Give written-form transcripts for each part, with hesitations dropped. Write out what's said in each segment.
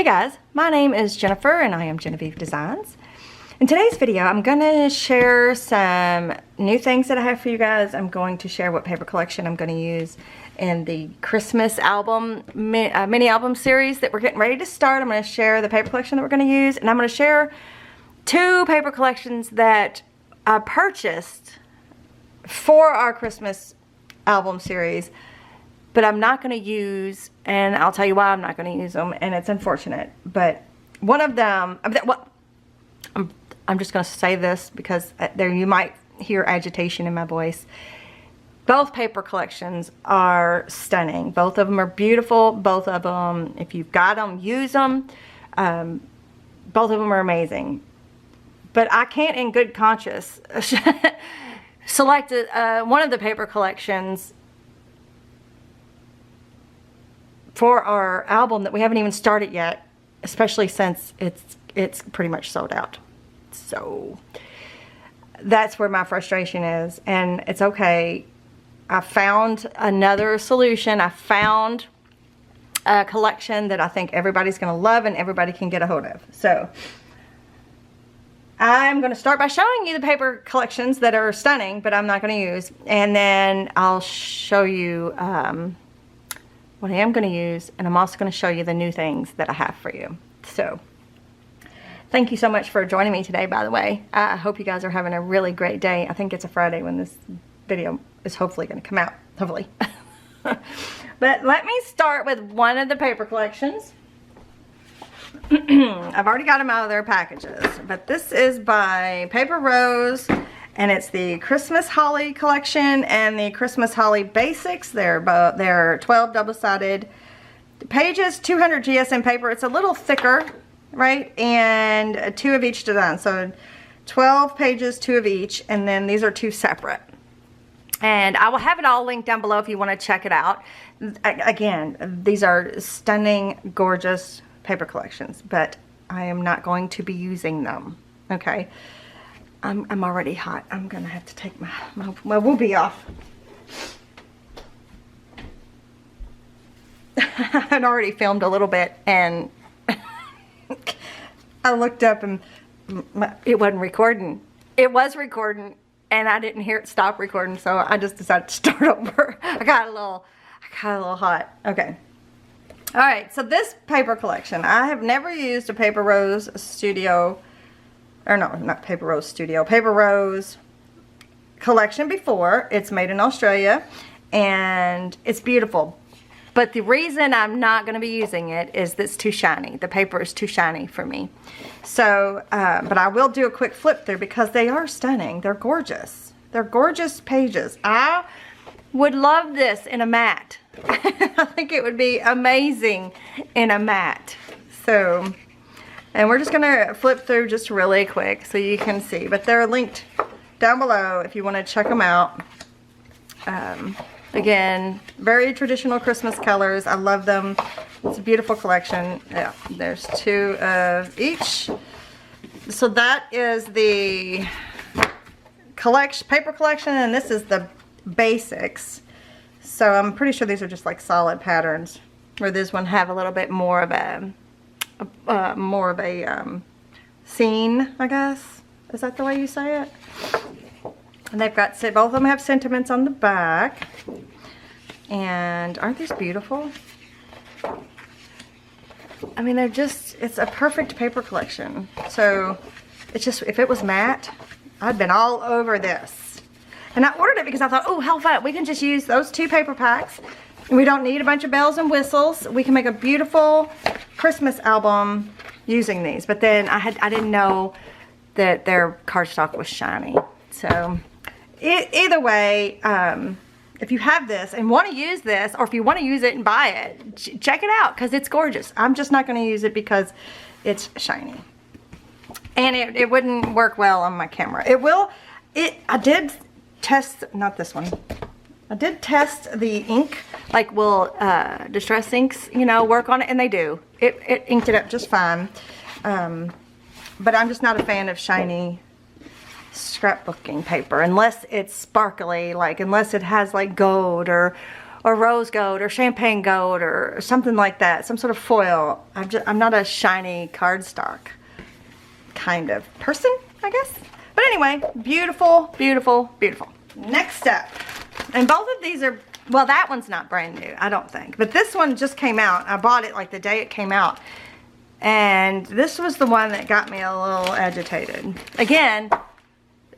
Hey guys, my name is Jennifer and I am Jenofeve Designs. In today's video, I'm going to share some new things that I have for you guys. I'm going to share what paper collection I'm going to use in the Christmas album, mini album series that we're getting ready to start. I'm going to share the paper collection that we're going to use, and I'm going to share two paper collections that I purchased for our Christmas album series, but I'm not going to use, and I'll tell you why I'm not going to use them, and it's unfortunate. But one of them, well, I'm just going to say this because there you might hear agitation in my voice. Both paper collections are stunning. Both of them are beautiful. Both of them, if you've got them, use them. Both of them are amazing. But I can't in good conscience select one of the paper collections for our album that we haven't even started yet, especially since it's pretty much sold out. So that's where my frustration is, and it's okay. I found another solution. I found a collection that I think everybody's going to love and everybody can get a hold of. So I'm going to start by showing you the paper collections that are stunning, but I'm not going to use, and then I'll show you what I am going to use, and I'm also going to show you the new things that I have for you. So thank you so much for joining me today, by the way. I hope you guys are having a really great day. I think it's a Friday when this video is hopefully going to come out, hopefully. But let me start with one of the paper collections. I've already got them out of their packages, but this is by Paper Rose, and it's the Christmas Holly collection and the Christmas Holly Basics. They're 12 double-sided pages, 200 GSM paper. It's a little thicker, right? And 2 of each design. So 12 pages, 2 of each, and then these are 2 separate. And I will have it all linked down below if you want to check it out. Again, these are stunning, gorgeous paper collections, but I am not going to be using them. Okay. I'm already hot. I'm gonna have to take my whoopee off. I'd already filmed a little bit, and I looked up and it wasn't recording. It was recording, and I didn't hear it stop recording, so I just decided to start over. I got a little hot. Okay. All right. So this paper collection, I have never used a Paper Rose Studio. Or no, not Paper Rose Studio, Paper Rose collection before. It's made in Australia, and it's beautiful. But the reason I'm not going to be using it is that it's too shiny. The paper is too shiny for me. So, but I will do a quick flip through because they are stunning. They're gorgeous. They're gorgeous pages. I would love this in a matte. I think it would be amazing in a matte. So, and we're just going to flip through just really quick so you can see. But they're linked down below if you want to check them out. Again, very traditional Christmas colors. I love them. It's a beautiful collection. Yeah, there's 2 of each. So that is the paper collection, and this is the basics. So I'm pretty sure these are just like solid patterns, where this one have a little bit more of a scene, I guess. Is that the way you say it? And they've got, both of them have sentiments on the back. And aren't these beautiful? I mean, it's a perfect paper collection. So it's just, if it was matte, I'd been all over this. And I ordered it because I thought, oh, how fun. We can just use those 2 paper packs. We don't need a bunch of bells and whistles. We can make a beautiful Christmas album using these. But then I didn't know that their cardstock was shiny. So either way, if you have this and want to use this, or if you want to use it and buy it, check it out because it's gorgeous. I'm just not going to use it because it's shiny. And it wouldn't work well on my camera. I did test, not this one. I did test the ink, like will Distress Inks, work on it, and they do. It inked it up just fine. But I'm just not a fan of shiny scrapbooking paper unless it's sparkly, like unless it has like gold or or rose gold or champagne gold or something like that, some sort of foil. I'm not a shiny cardstock kind of person, I guess. But anyway, beautiful, beautiful, beautiful. Next up, and both of these are, well, that one's not brand new, I don't think, but this one just came out. I bought it like the day it came out, and this was the one that got me a little agitated. Again,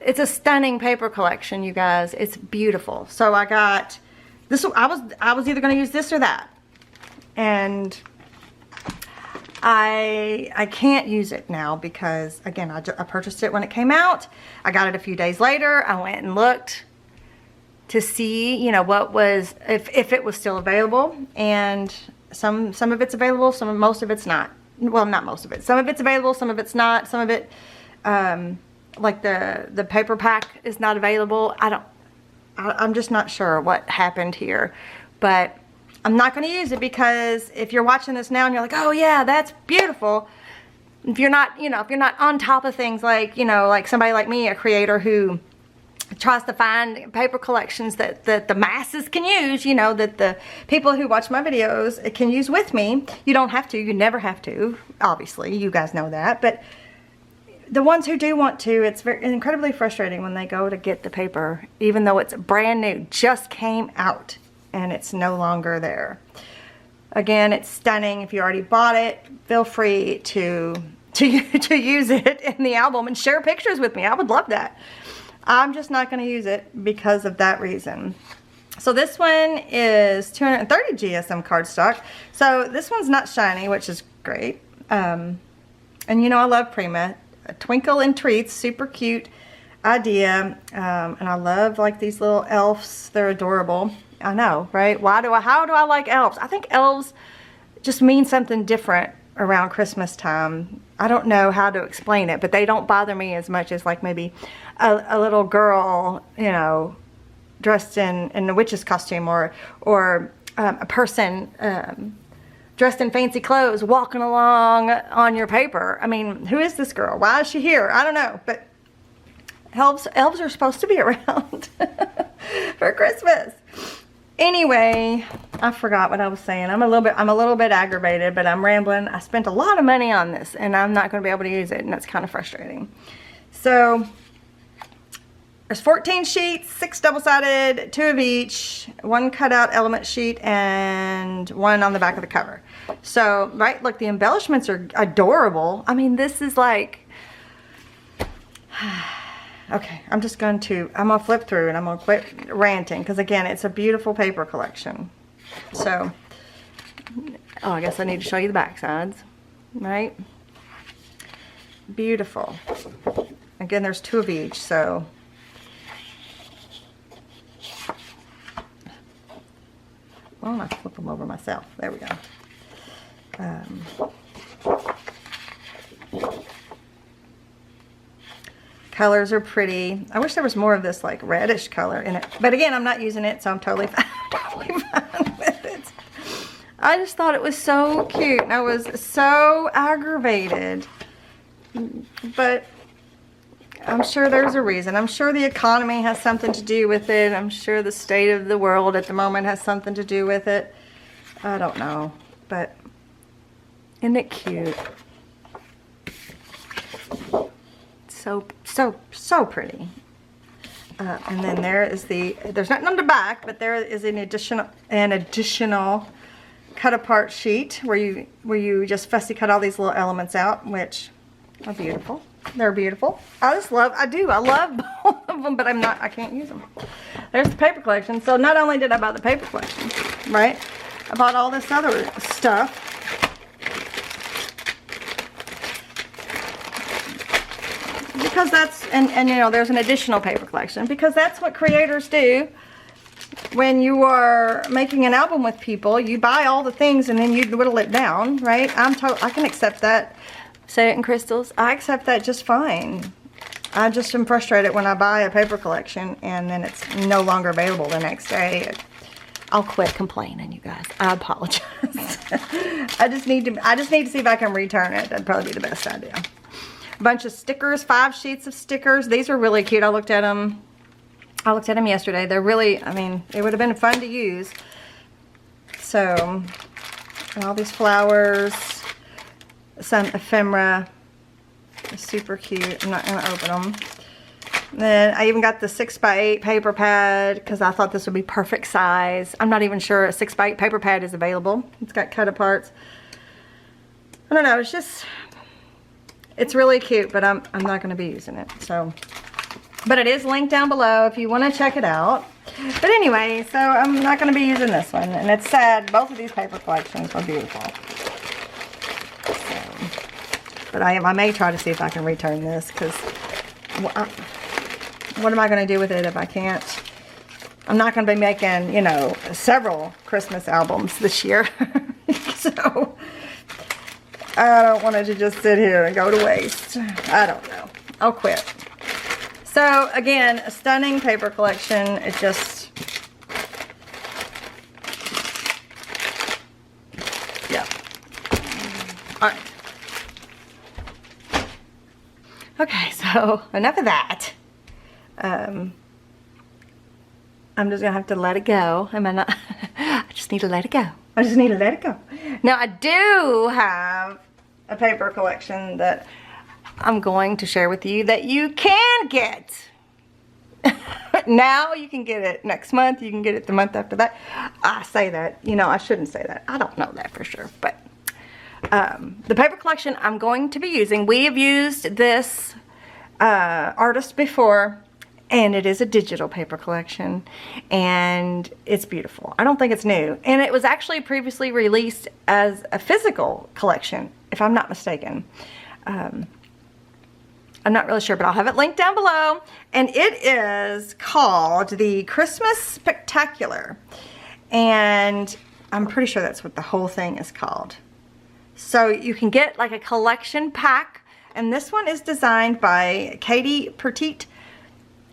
it's a stunning paper collection, you guys. It's beautiful. So I got this. I was either going to use this or that, and I can't use it now because, again, I purchased it when it came out. I got it a few days later. I went and looked to see, you know, what was, if it was still available, and some of it's available, most of it's not. Well, not most of it. Some of it's available, some of it's not. Some of it, like the paper pack is not available. I'm just not sure what happened here, but I'm not going to use it because if you're watching this now and you're like, oh yeah, that's beautiful. If you're not, you know, if you're not on top of things like, you know, like somebody like me, a creator who tries to find paper collections that the masses can use, you know, that the people who watch my videos can use with me. You don't have to, you never have to, obviously, you guys know that, but the ones who do want to, it's incredibly frustrating when they go to get the paper, even though it's brand new, just came out, and it's no longer there. Again, it's stunning. If you already bought it, feel free to use it in the album and share pictures with me. I would love that. I'm just not going to use it because of that reason. So this one is 230 GSM cardstock. So this one's not shiny, which is great. And you know I love Prima. Twinkle and Treats, super cute idea. And I love like these little elves. They're adorable. I know, right? How do I like elves? I think elves just mean something different around Christmas time. I don't know how to explain it, but they don't bother me as much as like maybe a little girl, you know, dressed in a witch's costume, or a person dressed in fancy clothes walking along on your paper. I mean, who is this girl? Why is she here? I don't know, but elves are supposed to be around for Christmas. Anyway, I forgot what I was saying. I'm a little bit aggravated, but I'm rambling. I spent a lot of money on this, and I'm not going to be able to use it, and that's kind of frustrating. So there's 14 sheets, 6 double-sided, 2 of each, 1 cutout element sheet, and 1 on the back of the cover. So, right, look, the embellishments are adorable. I mean, this is like... Okay, I'm going to flip through and I'm going to quit ranting because, again, it's a beautiful paper collection. So, oh, I guess I need to show you the back sides, right? Beautiful. Again, there's 2 of each, so. Well, I flip them over myself. There we go. Colors are pretty. I wish there was more of this like reddish color in it. But again, I'm not using it, so I'm totally fine, totally fine with it. I just thought it was so cute, and I was so aggravated. But I'm sure there's a reason. I'm sure the economy has something to do with it. I'm sure the state of the world at the moment has something to do with it. I don't know, but isn't it cute? So pretty. And then there is there's nothing on the back, but there is an additional cut apart sheet where you just fussy cut all these little elements out, which are beautiful. They're beautiful. I love both of them, but I can't use them. There's the paper collection. So not only did I buy the paper collection, right? I bought all this other stuff. Because that's, and you know, there's an additional paper collection, because that's what creators do when you are making an album with people. You buy all the things and then you whittle it down, right? I can accept that. Say it in crystals. I accept that just fine. I just am frustrated when I buy a paper collection and then it's no longer available the next day. I'll quit complaining, you guys. I apologize. I just need to see if I can return it. That'd probably be the best idea. A bunch of stickers, 5 sheets of stickers. These are really cute. I looked at them yesterday. They're really, I mean, it would have been fun to use. So, and all these flowers, some ephemera. Super cute. I'm not going to open them. Then I even got the 6x8 paper pad because I thought this would be perfect size. I'm not even sure a 6x8 paper pad is available. It's got cut aparts. I don't know. It's just, it's really cute, but I'm not going to be using it. So, but it is linked down below if you want to check it out. But anyway, so I'm not going to be using this one. And it's sad. Both of these paper collections are beautiful. So, but I may try to see if I can return this because what am I going to do with it if I can't? I'm not going to be making, you know, several Christmas albums this year. So, I don't want it to just sit here and go to waste. I don't know. I'll quit. So, again, a stunning paper collection. It just, yeah. All right. Okay, so enough of that. I'm just gonna have to let it go. Am I not? I just need to let it go. I just need to let it go. Now I do have a paper collection that I'm going to share with you that you can get. Now you can get it next month. You can get it the month after that. I say that, you know, I shouldn't say that. I don't know that for sure, but the paper collection I'm going to be using, we have used this artist before, and it is a digital paper collection, and it's beautiful. I don't think it's new, and it was actually previously released as a physical collection, if I'm not mistaken. I'm not really sure, but I'll have it linked down below, and it is called the Christmas Spectacular, and I'm pretty sure that's what the whole thing is called. So you can get like a collection pack, and this one is designed by Katie Pertiet.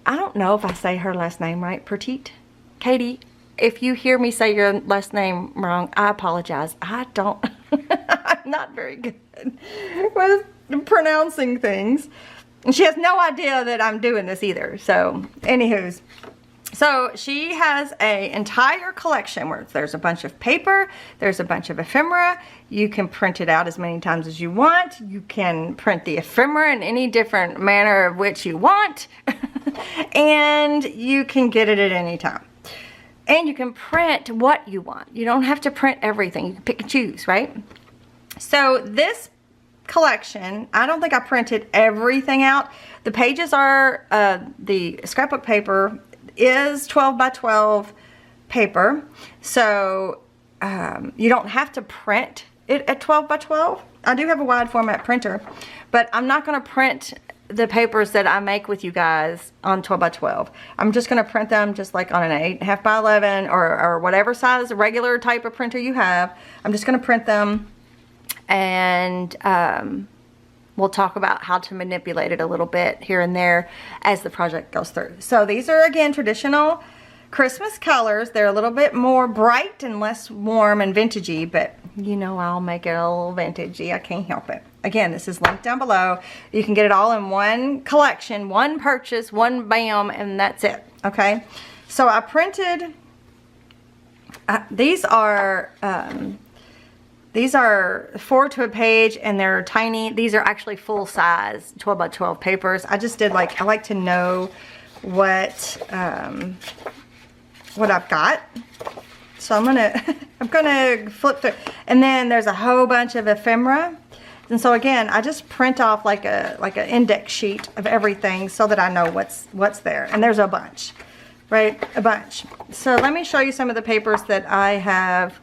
I don't know if I say her last name right. Pertiet? Katie, if you hear me say your last name wrong, I apologize. I don't, I'm not very good with pronouncing things. And she has no idea that I'm doing this either. So, anywho's. So, she has an entire collection where there's a bunch of paper, there's a bunch of ephemera. You can print it out as many times as you want. You can print the ephemera in any different manner of which you want. And you can get it at any time. And you can print what you want. You don't have to print everything. You can pick and choose, right? So, this collection, I don't think I printed everything out. The pages are, the scrapbook paper is 12 by 12 paper, so you don't have to print it at 12 by 12. I do have a wide format printer, but I'm not going to print the papers that I make with you guys on 12 by 12. I'm just going to print them just like on an 8.5 by 11 or whatever size regular type of printer you have. I'm just going to print them, and we'll talk about how to manipulate it a little bit here and there as the project goes through. So these are, again, traditional Christmas colors. They're a little bit more bright and less warm and vintagey, but you know I'll make it a little vintagey. I can't help it. Again, this is linked down below. You can get it all in one collection, one purchase, one bam, and that's it. Okay? So I printed, these are 4 to a page, and they're tiny. These are actually full size 12 by 12 papers. I just did like, I like to know what I've got. So I'm gonna flip through, and then there's a whole bunch of ephemera. And so again, I just print off like an index sheet of everything so that I know what's there. And there's a bunch, right? A bunch. So let me show you some of the papers that I have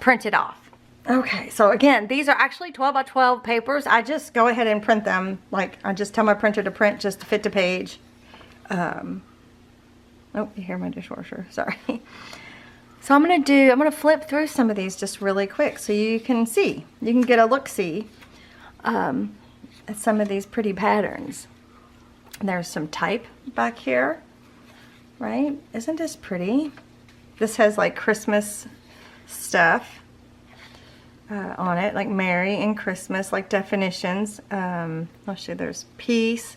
printed off. Okay, so again, these are actually 12 by 12 papers. I just go ahead and print them. Like, I just tell my printer to print just to fit the page. Oh, you hear my dishwasher, sorry. So I'm gonna flip through some of these just really quick so you can see. You can get a look-see at some of these pretty patterns. And there's some type back here, right? Isn't this pretty? This has like Christmas stuff on it, like Merry and Christmas, like definitions. Let's see, there's peace.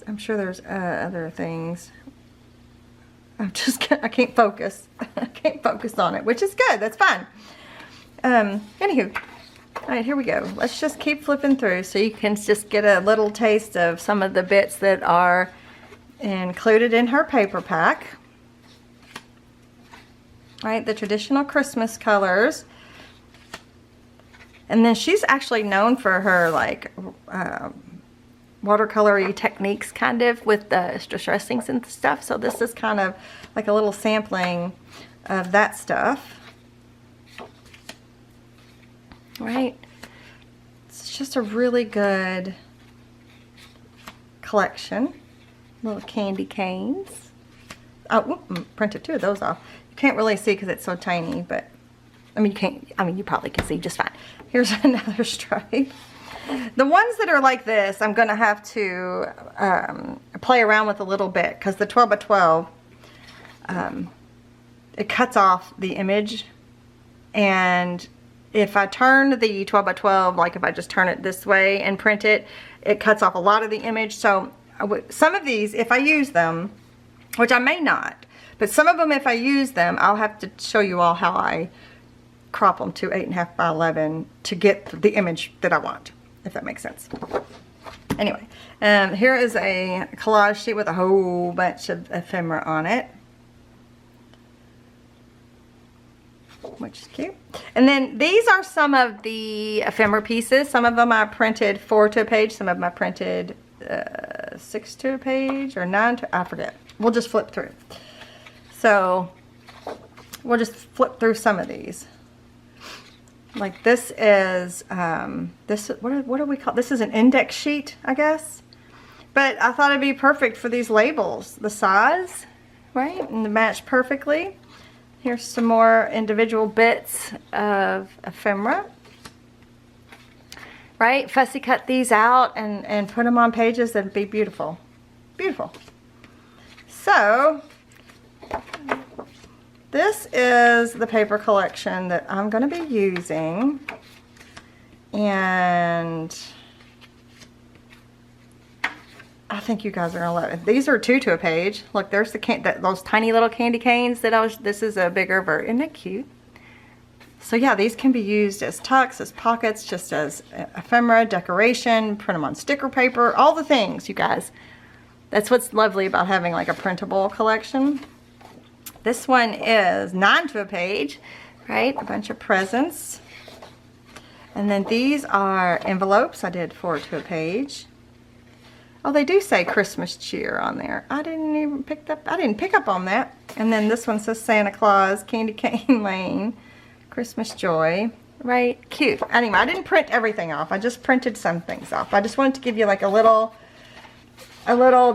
I'm sure there's other things. I can't focus. I can't focus on it, which is good. That's fine. Anywho, all right, here we go. Let's just keep flipping through so you can just get a little taste of some of the bits that are included in her paper pack. All right, the traditional Christmas colors. And then she's actually known for her like watercolory techniques kind of with the distressings and stuff. So this is kind of like a little sampling of that stuff. Right? It's just a really good collection. Little candy canes. Oh, whoop, printed 2 of those off. You can't really see because it's so tiny, but I mean, you probably can see just fine. Here's another stripe. The ones that are like this, I'm going to have to play around with a little bit because the 12 by 12, it cuts off the image. And if I turn the 12 by 12, like if I just turn it this way and print it, it cuts off a lot of the image. So some of these, if I use them, which I may not, but some of them, if I use them, I'll have to show you all how I crop them to 8.5 by 11 to get the image that I want, if that makes sense. Anyway, here is a collage sheet with a whole bunch of ephemera on it, which is cute. And then these are some of the ephemera pieces. Some of them I printed 4 to a page, some of them I printed 6 to a page, or 9 to, I forget. We'll just flip through. So we'll just flip through some of these. Like this is, what do we call, this is an index sheet, I guess. But I thought it'd be perfect for these labels. The size, right? And they match perfectly. Here's some more individual bits of ephemera. Right? Fussy cut these out and put them on pages. That'd be beautiful. Beautiful. So, this is the paper collection that I'm going to be using, and I think you guys are going to love it. These are 2 to a page. Look, there's the those tiny little candy canes that this is a bigger version. Isn't that cute? So yeah, these can be used as tucks, as pockets, just as ephemera, decoration, print them on sticker paper, all the things, you guys. That's what's lovely about having like a printable collection. This one is 9 to a page, right? A bunch of presents. And then these are envelopes. I did 4 to a page. Oh, they do say Christmas cheer on there. I didn't pick up on that. And then this one says Santa Claus, Candy Cane Lane, Christmas Joy. Right? Cute. Anyway, I didn't print everything off. I just printed some things off. I just wanted to give you like a little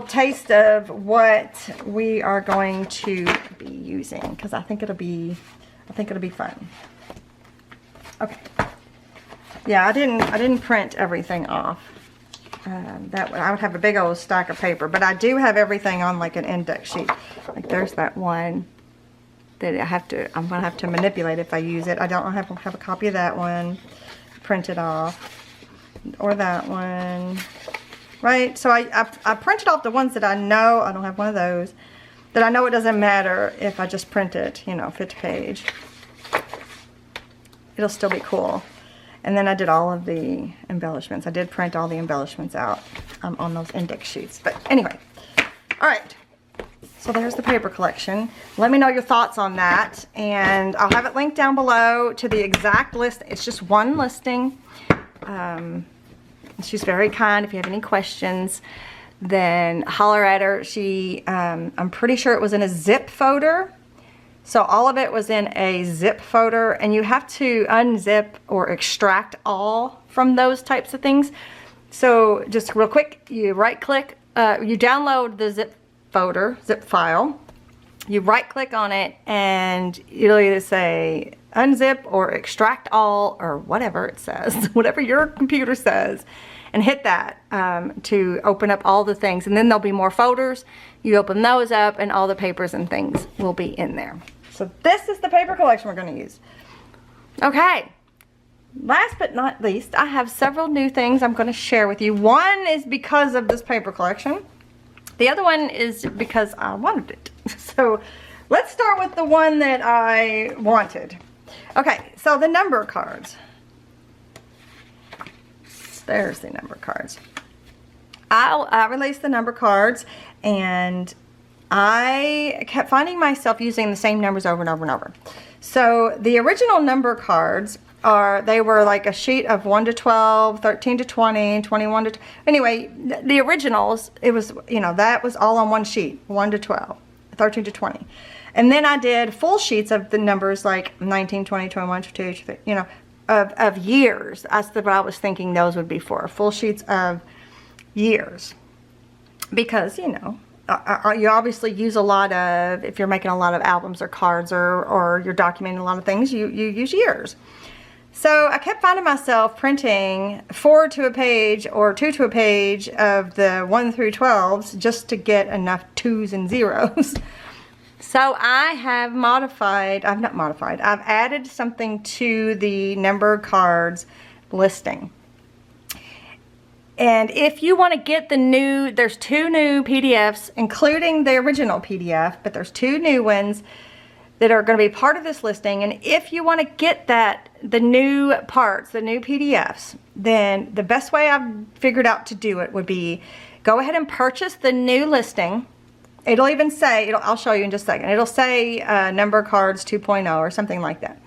taste of what we are going to be using, because I think it'll be fun. Okay. Yeah, I didn't print everything off. I would have a big old stack of paper, but I do have everything on like an index sheet. Like there's that one that I'm gonna have to manipulate if I use it. I don't have a copy of that one printed off, or that one. Right, so I printed off the ones that I know, I don't have one of those, that I know it doesn't matter if I just print it, you know, 50 page. It'll still be cool. And then I did all of the embellishments. I did print all the embellishments out on those index sheets. But anyway, all right. So there's the paper collection. Let me know your thoughts on that. And I'll have it linked down below to the exact list. It's just one listing. She's very kind. If you have any questions, then holler at her. I'm pretty sure it was in a zip folder. So all of it was in a zip folder, and you have to unzip or extract all from those types of things. So just real quick, you right click, you download the zip folder, zip file, you right click on it, and it'll either say unzip or extract all, or whatever it says, whatever your computer says, and hit that to open up all the things. And then there'll be more folders. You open those up and all the papers and things will be in there. So this is the paper collection we're going to use. Okay, last but not least, I have several new things I'm going to share with you. One is because of this paper collection. The other one is because I wanted it. So let's start with the one that I wanted. Okay, so the number cards. There's the number cards. I released the number cards, and I kept finding myself using the same numbers over and over and over. So the original number cards they were like a sheet of 1 to 12, 13 to 20, 21 to, anyway, the originals, it was, you know, that was all on one sheet, 1 to 12, 13 to 20. And then I did full sheets of the numbers like 19, 20, 21, 22, 23, you know, of years. That's what I was thinking those would be for, full sheets of years. Because, you know, you obviously use a lot of, if you're making a lot of albums or cards or you're documenting a lot of things, you use years. So I kept finding myself printing 4 to a page or 2 to a page of the 1 through 12s just to get enough 2s and 0s. So I have I've added something to the number cards listing. And if you want to get there's 2 new PDFs, including the original PDF, but there's 2 new ones that are going to be part of this listing. And if you want to get the new parts, the new PDFs, then the best way I've figured out to do it would be go ahead and purchase the new listing. It'll even say, I'll show you in just a second. It'll say number cards 2.0 or something like that.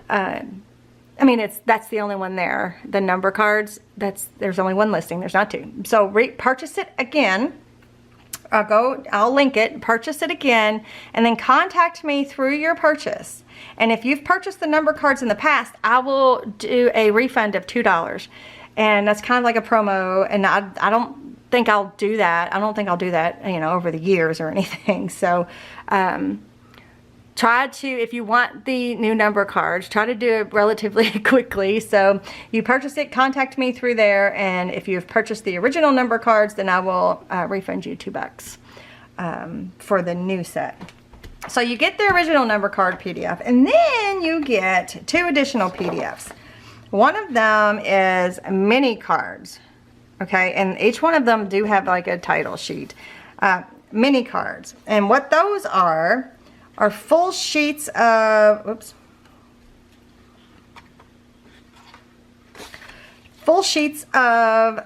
I mean, that's the only one there. The number cards, there's only one listing. There's not 2. So purchase it again. I'll link it, purchase it again, and then contact me through your purchase. And if you've purchased the number cards in the past, I will do a refund of $2. And that's kind of like a promo, and I don't think I'll do that. I don't think I'll do that, you know, over the years or anything. So, try to, if you want the new number cards, try to do it relatively quickly. So you purchase it, contact me through there, and if you've purchased the original number cards, then I will refund you $2 for the new set. So you get the original number card PDF, and then you get 2 additional PDFs. One of them is mini cards, okay, and each one of them do have like a title sheet. Mini cards, and what those are full sheets of, full sheets of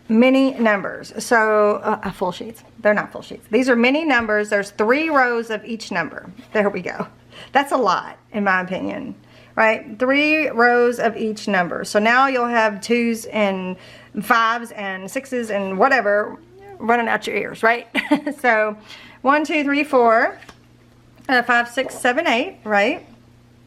mini numbers. So, full sheets. They're not full sheets. These are mini numbers. There's 3 rows of each number. There we go. That's a lot, in my opinion, right? 3 rows of each number. So now you'll have 2s and 5s and 6s and whatever running out your ears, right? So, 1, 2, 3, 4. 5, 6, 7, 8, right?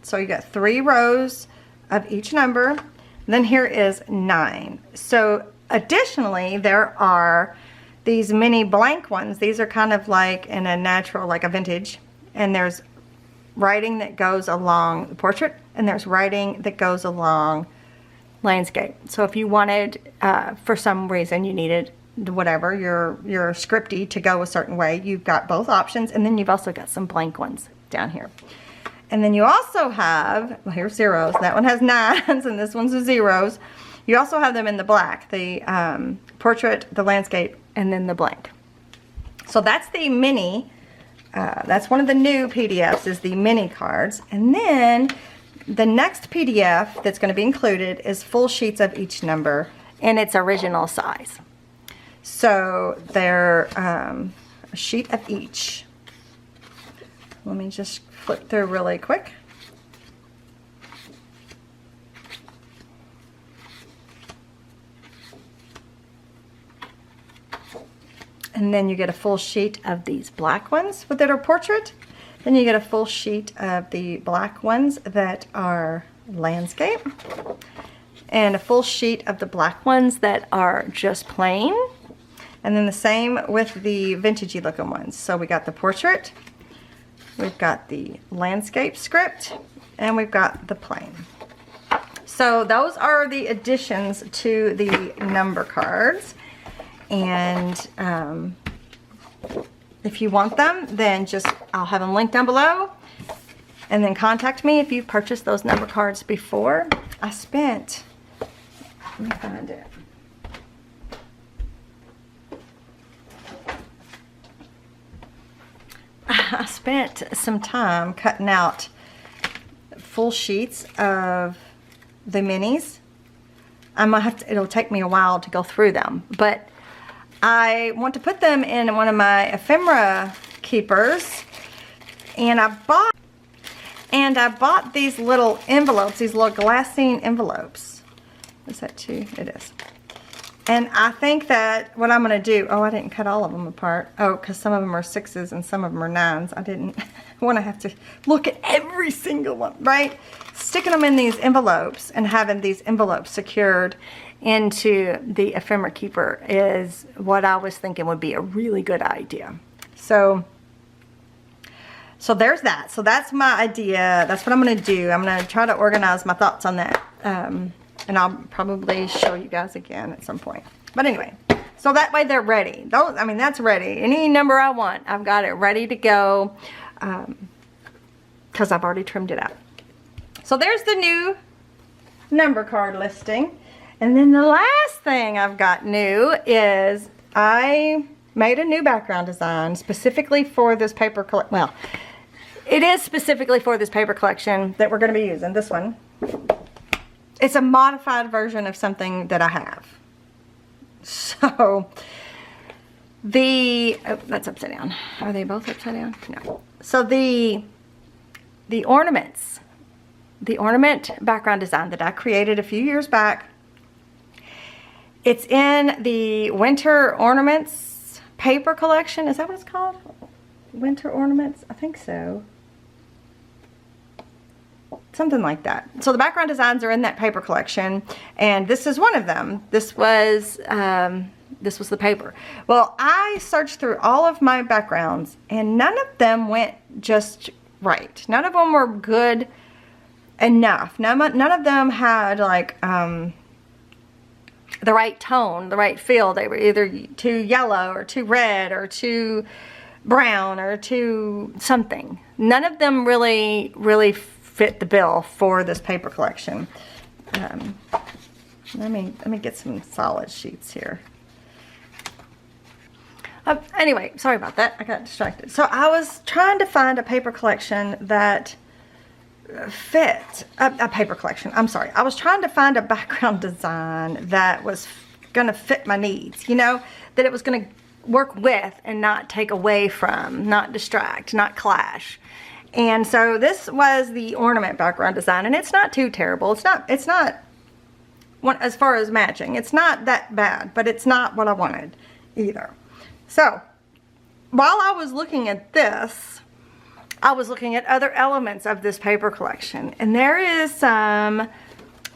So you got 3 rows of each number. And then here is 9. So additionally, there are these mini blank ones. These are kind of like in a natural, like a vintage. And there's writing that goes along the portrait, and there's writing that goes along landscape. So if you wanted, for some reason you needed whatever, your scripty to go a certain way, you've got both options, and then you've also got some blank ones down here. And then you also have, well, here's 0s. That one has 9s, and this one's a 0s. You also have them in the black, the portrait, the landscape, and then the blank. So that's the mini, that's one of the new PDFs, is the mini cards. And then the next PDF that's going to be included is full sheets of each number in its original size. So they're a sheet of each. Let me just flip through really quick. And then you get a full sheet of these black ones that are portrait. Then you get a full sheet of the black ones that are landscape. And a full sheet of the black ones that are just plain. And then the same with the vintagey looking ones. So we got the portrait, we've got the landscape script, and we've got the plain. So those are the additions to the number cards. And if you want them, then I'll have them linked down below. And then contact me if you've purchased those number cards before. I spent, let me find it. I spent some time cutting out full sheets of the minis. I might have to, it'll take me a while to go through them, but I want to put them in one of my ephemera keepers, and I bought these little envelopes, these little glassine envelopes. Is that 2? It is. And I think that what I'm going to do, oh, I didn't cut all of them apart. Oh, because some of them are 6s and some of them are 9s. I didn't want to have to look at every single one, right? Sticking them in these envelopes and having these envelopes secured into the ephemera keeper is what I was thinking would be a really good idea. So there's that. So that's my idea. That's what I'm going to do. I'm going to try to organize my thoughts on that. And I'll probably show you guys again at some point. But anyway, so that way they're ready. Those, I mean, that's ready. Any number I want, I've got it ready to go, because I've already trimmed it out. So there's the new number card listing. And then the last thing I've got new is I made a new background design specifically for this paper collection. Well, it is specifically for this paper collection that we're going to be using. This one. It's a modified version of something that I have. So, oh, that's upside down. Are they both upside down? No. So the ornaments, the ornament background design that I created a few years back, it's in the Winter Ornaments paper collection. Is that what it's called? Winter Ornaments? I think so. Something like that. So the background designs are in that paper collection, and this is one of them. This was the paper. Well, I searched through all of my backgrounds, and none of them went just right. None of them were good enough. None of them had like the right tone, the right feel. They were either too yellow or too red or too brown or too something. None of them really fit the bill for this paper collection. Let me get some solid sheets here. Anyway, sorry about that. I got distracted. So I was trying to find a paper collection that fit a paper collection. I'm sorry. I was trying to find a background design that was going to fit my needs. You know, that it was going to work with and not take away from, not distract, not clash. And so this was the ornament background design, and it's not too terrible. It's not as far as matching, it's not that bad, but it's not what I wanted either. So while I was looking at this, I was looking at other elements of this paper collection, and there is some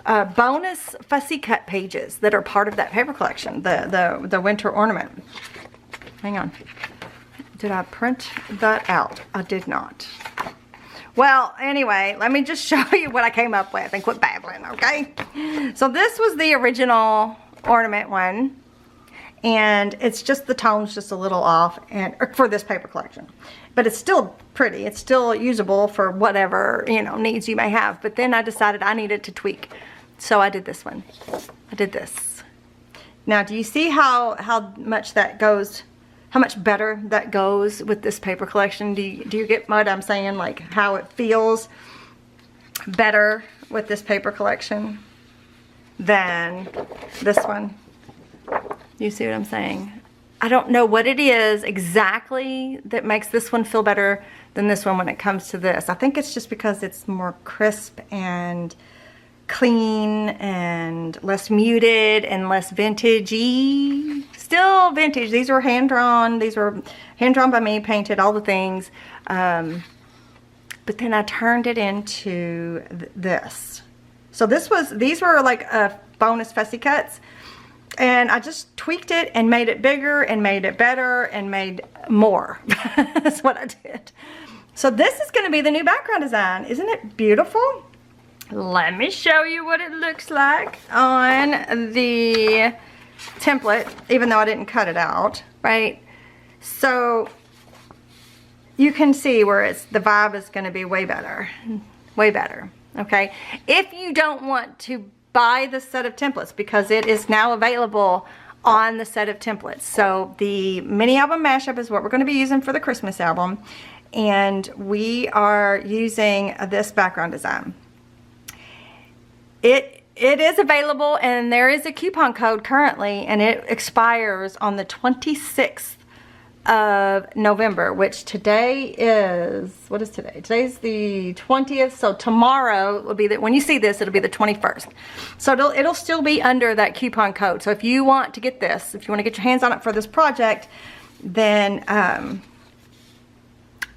bonus fussy cut pages that are part of that paper collection, the winter ornament. Hang on. Did I print that out? I did not. Well, anyway, let me just show you what I came up with and quit babbling, okay? So this was the original ornament one, and it's just the tone's just a little off, and for this paper collection. But it's still pretty. It's still usable for whatever, you know, needs you may have. But then I decided I needed to tweak. So I did this one. I did this. Now, do you see how much that goes? How much better that goes with this paper collection? Do you get what I'm saying? Like how it feels better with this paper collection than this one? You see what I'm saying? I don't know what it is exactly that makes this one feel better than this one when it comes to this. I think it's just because it's more crisp and clean and less muted and less vintagey. Still vintage. These were hand drawn. These were hand drawn by me, painted, all the things. But then I turned it into this. So these were like bonus fussy cuts. And I just tweaked it and made it bigger and made it better and made more. That's what I did. So this is going to be the new background design. Isn't it beautiful? Let me show you what it looks like on the template, even though I didn't cut it out, right? So you can see where the vibe is going to be way better, okay? If you don't want to buy the set of templates, because it is now available on the set of templates. So the mini album mashup is what we're going to be using for the Christmas album. and we are using this background design. It is available, and there is a coupon code currently, and it expires on the 26th of November, which today is, what is today? Today's the 20th, so tomorrow will be when you see this, it'll be the 21st. So it'll still be under that coupon code. So if you want to get this, if you want to get your hands on it for this project, then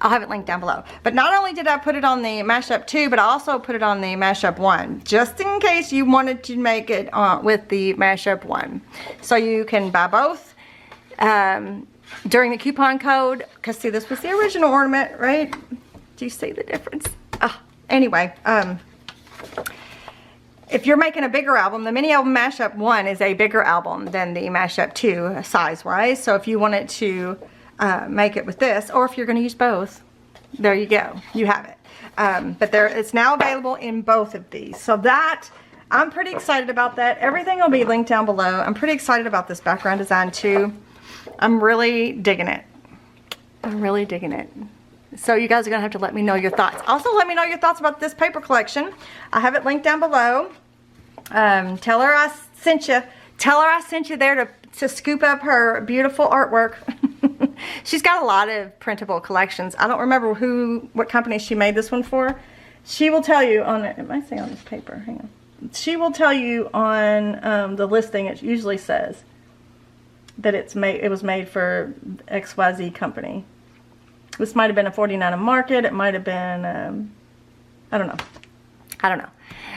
I'll have it linked down below. But not only did I put it on the Mashup 2, but I also put it on the Mashup 1, just in case you wanted to make it with the Mashup 1. So you can buy both during the coupon code, because see, this was the original ornament, right? Do you see the difference? Anyway, if you're making a bigger album, the mini album Mashup 1 is a bigger album than the Mashup 2 size-wise. So if you wanted to make it with this, or if you're going to use both, there you go, you have it. But it's now available in both of these, so that I'm pretty excited about that. Everything will be linked down below. I'm pretty excited about this background design too. I'm really digging it. I'm really digging it. So you guys are gonna have to let me know your thoughts. Also, let me know your thoughts about this paper collection. I have it linked down below. Tell her I sent you. Tell her I sent you there to scoop up her beautiful artwork. She's got a lot of printable collections. I don't remember what company she made this one for. She will tell you on it might say on this paper, hang on. She will tell you on the listing, it usually says that it was made for XYZ company. This might have been a 49 a market. It might have been, I don't know.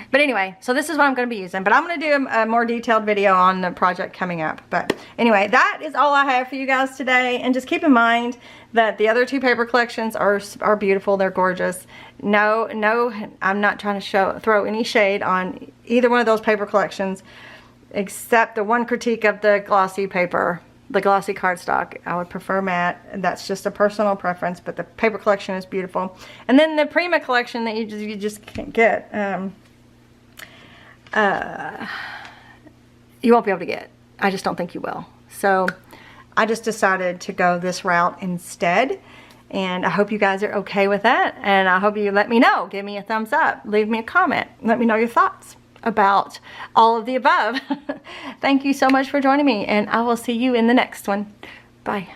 But anyway, so this is what I'm going to be using. But I'm going to do a more detailed video on the project coming up. But anyway, that is all I have for you guys today. And just keep in mind that the other two paper collections are beautiful. They're gorgeous. No, I'm not trying to throw any shade on either one of those paper collections, except the one critique of the glossy paper, the glossy cardstock. I would prefer matte. That's just a personal preference, but the paper collection is beautiful. And then the Prima collection that you just can't get. You won't be able to get. I just don't think you will. So I just decided to go this route instead, and I hope you guys are okay with that, and I hope you let me know. Give me a thumbs up, leave me a comment, let me know your thoughts about all of the above. Thank you so much for joining me, and I will see you in the next one. Bye.